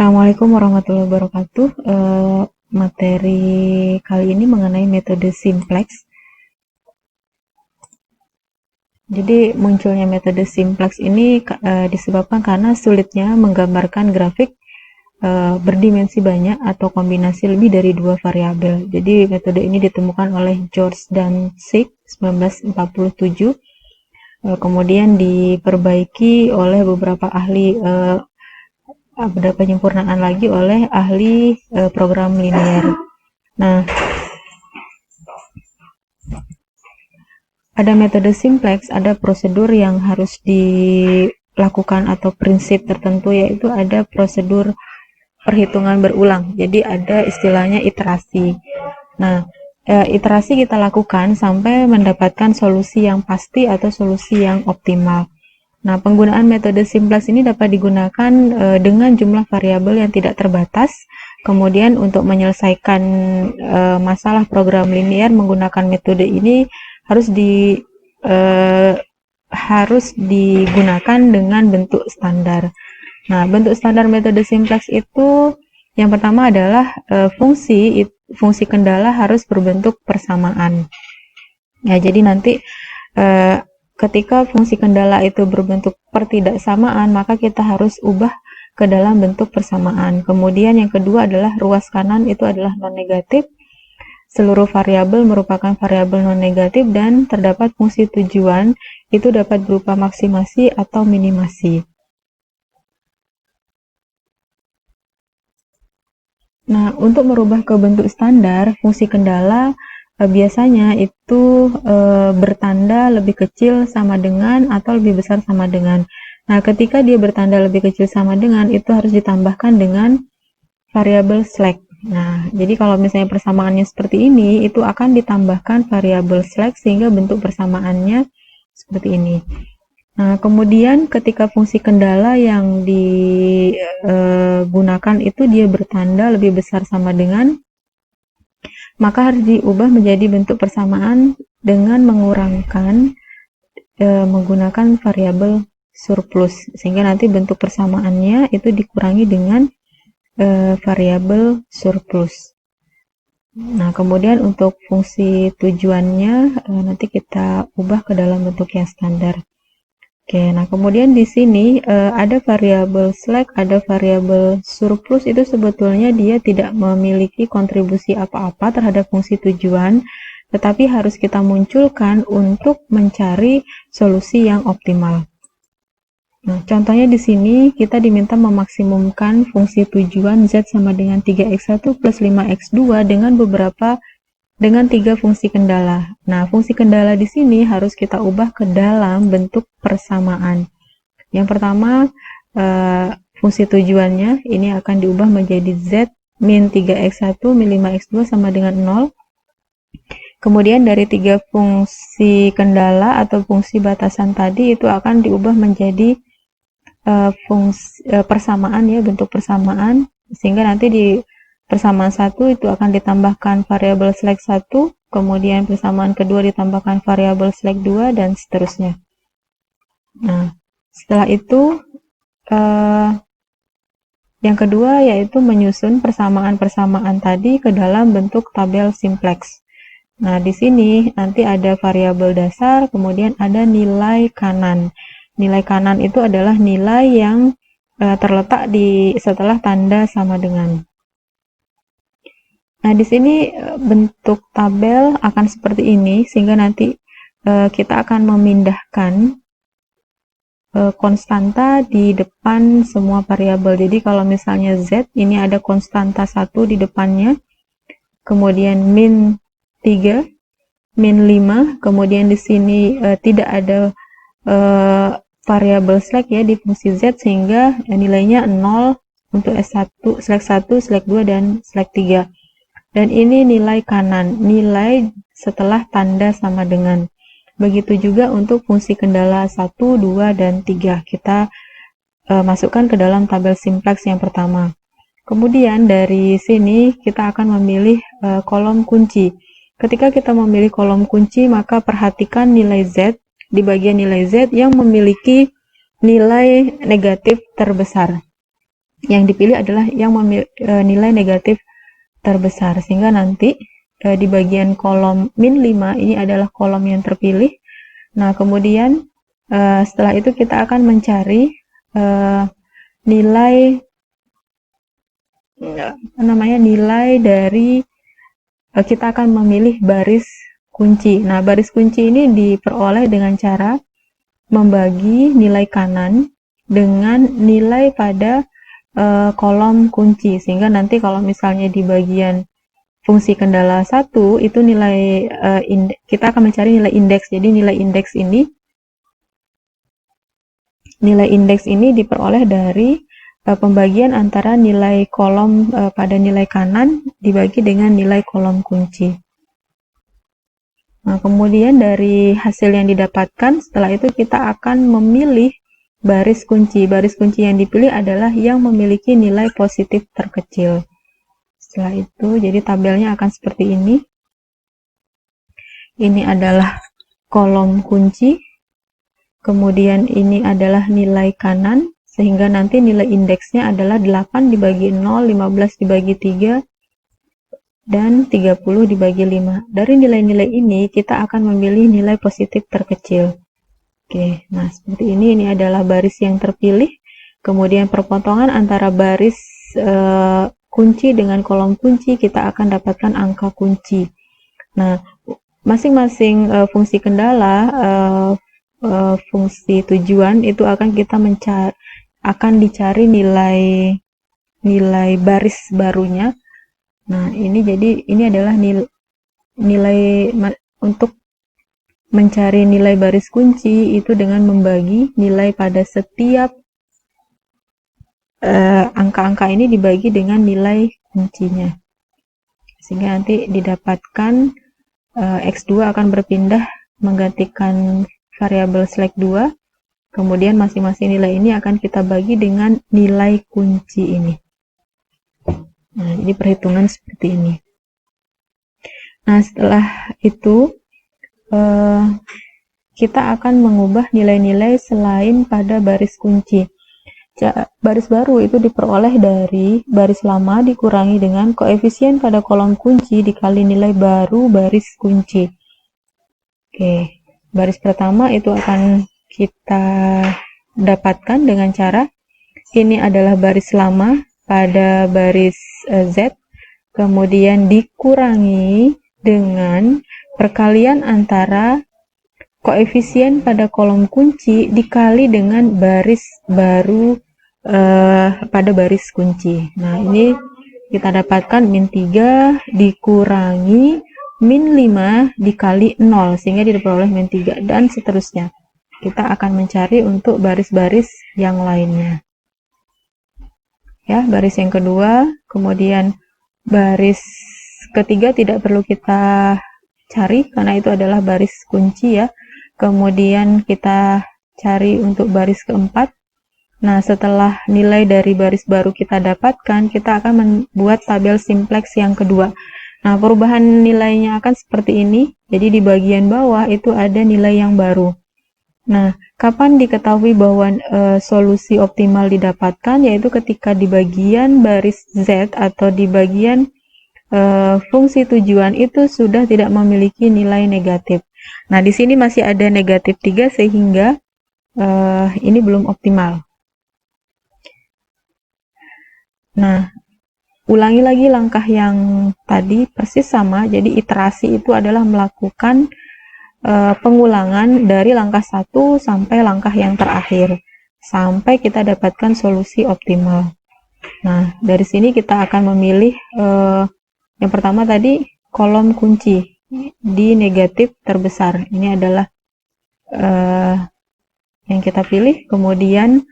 Assalamualaikum warahmatullahi wabarakatuh. Materi kali ini mengenai metode simplex. Jadi munculnya metode simplex ini disebabkan karena sulitnya menggambarkan grafik berdimensi banyak atau kombinasi lebih dari dua variabel. Jadi metode ini ditemukan oleh George dan Sick 1947. Kemudian diperbaiki oleh beberapa ahli ada penyempurnaan lagi oleh ahli program linear. Nah, ada metode simplex, ada prosedur yang harus dilakukan atau prinsip tertentu, yaitu ada prosedur perhitungan berulang. Jadi ada istilahnya iterasi. Nah, iterasi kita lakukan sampai mendapatkan solusi yang pasti atau solusi yang optimal. Nah, penggunaan metode simplex ini dapat digunakan dengan jumlah variabel yang tidak terbatas. Kemudian untuk menyelesaikan masalah program linear menggunakan metode ini harus digunakan dengan bentuk standar. Nah, bentuk standar metode simplex itu yang pertama adalah fungsi kendala harus berbentuk persamaan. Ya, jadi nanti ketika fungsi kendala itu berbentuk pertidaksamaan, maka kita harus ubah ke dalam bentuk persamaan. Kemudian yang kedua adalah ruas kanan itu adalah non-negatif. Seluruh variabel merupakan variabel non-negatif dan terdapat fungsi tujuan itu dapat berupa maksimasi atau minimasi. Nah, untuk merubah ke bentuk standar, fungsi kendala biasanya itu bertanda lebih kecil sama dengan atau lebih besar sama dengan. Nah, ketika dia bertanda lebih kecil sama dengan, itu harus ditambahkan dengan variabel slack. Nah, jadi kalau misalnya persamaannya seperti ini, itu akan ditambahkan variabel slack sehingga bentuk persamaannya seperti ini. Nah, kemudian ketika fungsi kendala yang digunakan itu dia bertanda lebih besar sama dengan, maka harus diubah menjadi bentuk persamaan dengan menggunakan variabel surplus, sehingga nanti bentuk persamaannya itu dikurangi dengan variabel surplus. Nah, kemudian untuk fungsi tujuannya nanti kita ubah ke dalam bentuk yang standar. Oke, nah kemudian di sini ada variabel slack, ada variabel surplus, itu sebetulnya dia tidak memiliki kontribusi apa-apa terhadap fungsi tujuan, tetapi harus kita munculkan untuk mencari solusi yang optimal. Nah, contohnya di sini kita diminta memaksimumkan fungsi tujuan Z sama dengan 3x1 plus 5x2 dengan 3 fungsi kendala. Nah, fungsi kendala di sini harus kita ubah ke dalam bentuk persamaan. Yang pertama, fungsi tujuannya ini akan diubah menjadi Z min 3x1 min 5x2 sama dengan 0. Kemudian dari 3 fungsi kendala atau fungsi batasan tadi itu akan diubah menjadi persamaan ya, bentuk persamaan, sehingga nanti di persamaan 1 itu akan ditambahkan variabel slack 1, kemudian persamaan kedua ditambahkan variabel slack 2, dan seterusnya. Nah, setelah itu yang kedua yaitu menyusun persamaan-persamaan tadi ke dalam bentuk tabel simplex. Nah, di sini nanti ada variabel dasar, kemudian ada nilai kanan. Nilai kanan itu adalah nilai yang terletak setelah tanda sama dengan. Nah, di sini bentuk tabel akan seperti ini, sehingga nanti kita akan memindahkan konstanta di depan semua variabel. Jadi kalau misalnya Z, ini ada konstanta 1 di depannya, kemudian min 3, min 5, kemudian di sini tidak ada variabel slack ya di fungsi Z, sehingga nilainya 0 untuk S1, slack 1, slack 2, dan slack 3. Dan ini nilai kanan, nilai setelah tanda sama dengan. Begitu juga untuk fungsi kendala 1, 2, dan 3. Kita masukkan ke dalam tabel simplex yang pertama. Kemudian dari sini kita akan memilih kolom kunci. Ketika kita memilih kolom kunci, maka perhatikan nilai Z, di bagian nilai Z yang memiliki nilai negatif terbesar. yang dipilih adalah yang nilai negatif terbesar, sehingga nanti di bagian kolom min 5 ini adalah kolom yang terpilih. Nah, kemudian setelah itu kita akan mencari nilai dari kita akan memilih baris kunci. Nah, baris kunci ini diperoleh dengan cara membagi nilai kanan dengan nilai pada kolom kunci, sehingga nanti kalau misalnya di bagian fungsi kendala 1 itu nilai kita akan mencari nilai indeks. Jadi nilai indeks ini diperoleh dari pembagian antara nilai kolom pada nilai kanan dibagi dengan nilai kolom kunci. Nah, kemudian dari hasil yang didapatkan, setelah itu kita akan memilih baris kunci. Baris kunci yang dipilih adalah yang memiliki nilai positif terkecil. Setelah itu, jadi tabelnya akan seperti ini. Ini adalah kolom kunci. Kemudian ini adalah nilai kanan, sehingga nanti nilai indeksnya adalah 8 dibagi 0, 15 dibagi 3, dan 30 dibagi 5. Dari nilai-nilai ini, kita akan memilih nilai positif terkecil. Oke, nah seperti ini. Ini adalah baris yang terpilih. Kemudian perpotongan antara baris kunci dengan kolom kunci, kita akan dapatkan angka kunci. Nah, masing-masing fungsi kendala, fungsi tujuan itu akan dicari nilai baris barunya. Nah, ini adalah nilai untuk mencari nilai baris kunci itu dengan membagi nilai pada setiap angka-angka ini dibagi dengan nilai kuncinya, sehingga nanti didapatkan X2 akan berpindah menggantikan variabel slack 2, kemudian masing-masing nilai ini akan kita bagi dengan nilai kunci ini. Nah, jadi perhitungan seperti ini. Nah, setelah itu kita akan mengubah nilai-nilai selain pada baris kunci. Baris baru itu diperoleh dari baris lama dikurangi dengan koefisien pada kolom kunci dikali nilai baru baris kunci. Oke, baris pertama itu akan kita dapatkan dengan cara ini adalah baris lama pada baris Z, kemudian dikurangi dengan perkalian antara koefisien pada kolom kunci dikali dengan baris baru pada baris kunci. Nah, ini kita dapatkan min 3 dikurangi min 5 dikali 0, sehingga diperoleh min 3, dan seterusnya. Kita akan mencari untuk baris-baris yang lainnya. Ya, baris yang kedua, kemudian baris ketiga tidak perlu kita cari karena itu adalah baris kunci ya. Kemudian kita cari untuk baris keempat. Nah, setelah nilai dari baris baru kita dapatkan, kita akan membuat tabel simplex yang kedua. Nah, perubahan nilainya akan seperti ini. Jadi di bagian bawah itu ada nilai yang baru. Nah, kapan diketahui bahwa solusi optimal didapatkan? Yaitu ketika di bagian baris Z atau di bagian fungsi tujuan itu sudah tidak memiliki nilai negatif. Nah, di sini masih ada negatif 3 sehingga ini belum optimal. Nah, ulangi lagi langkah yang tadi persis sama. Jadi iterasi itu adalah melakukan pengulangan dari langkah 1 sampai langkah yang terakhir sampai kita dapatkan solusi optimal. Nah, dari sini kita akan memilih yang pertama tadi kolom kunci di negatif terbesar. Ini adalah yang kita pilih. Kemudian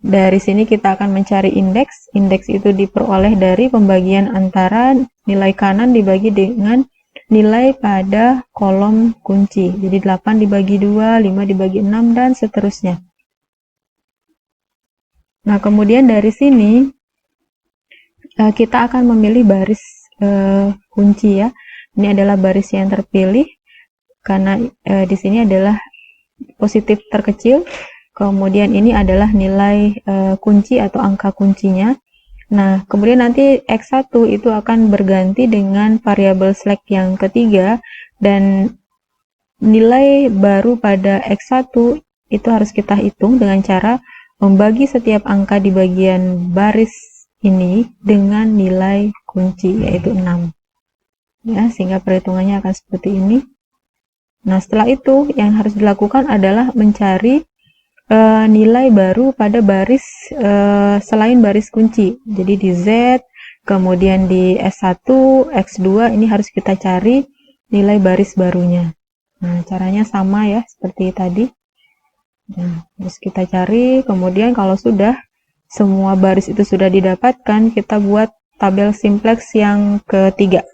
dari sini kita akan mencari indeks. Indeks itu diperoleh dari pembagian antara nilai kanan dibagi dengan nilai pada kolom kunci. Jadi 8 dibagi 2, 5 dibagi 6, dan seterusnya. Nah, kemudian dari sini kita akan memilih baris kunci ya. Ini adalah baris yang terpilih karena di sini adalah positif terkecil. Kemudian ini adalah nilai kunci atau angka kuncinya. Nah, kemudian nanti X1 itu akan berganti dengan variabel slack yang ketiga, dan nilai baru pada X1 itu harus kita hitung dengan cara membagi setiap angka di bagian baris ini dengan nilai kunci, yaitu 6. Ya, sehingga perhitungannya akan seperti ini. Nah, setelah itu yang harus dilakukan adalah mencari nilai baru pada baris selain baris kunci. Jadi di Z, kemudian di S1, X2 ini harus kita cari nilai baris barunya. Nah, caranya sama ya seperti tadi. Nah, terus kita cari, kemudian kalau sudah semua baris itu sudah didapatkan, kita buat tabel simplex yang ketiga.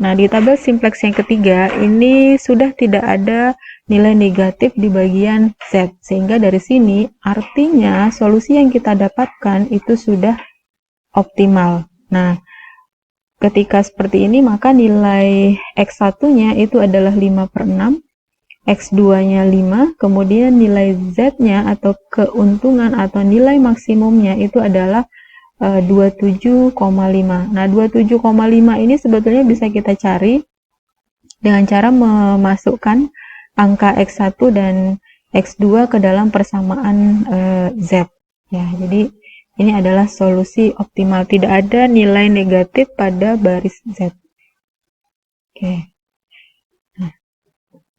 Nah, di tabel simplex yang ketiga ini sudah tidak ada nilai negatif di bagian Z, sehingga dari sini artinya solusi yang kita dapatkan itu sudah optimal. Nah, ketika seperti ini maka nilai X1-nya itu adalah 5/6, X2-nya 5, kemudian nilai Z-nya atau keuntungan atau nilai maksimumnya itu adalah 27,5. Nah, 27,5 ini sebetulnya bisa kita cari dengan cara memasukkan angka X1 dan X2 ke dalam persamaan Z. Ya, jadi ini adalah solusi optimal. Tidak ada nilai negatif pada baris Z. Oke. Nah,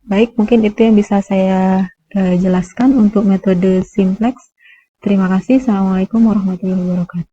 baik, mungkin itu yang bisa saya jelaskan untuk metode simplex. Terima kasih. Assalamualaikum warahmatullahi wabarakatuh.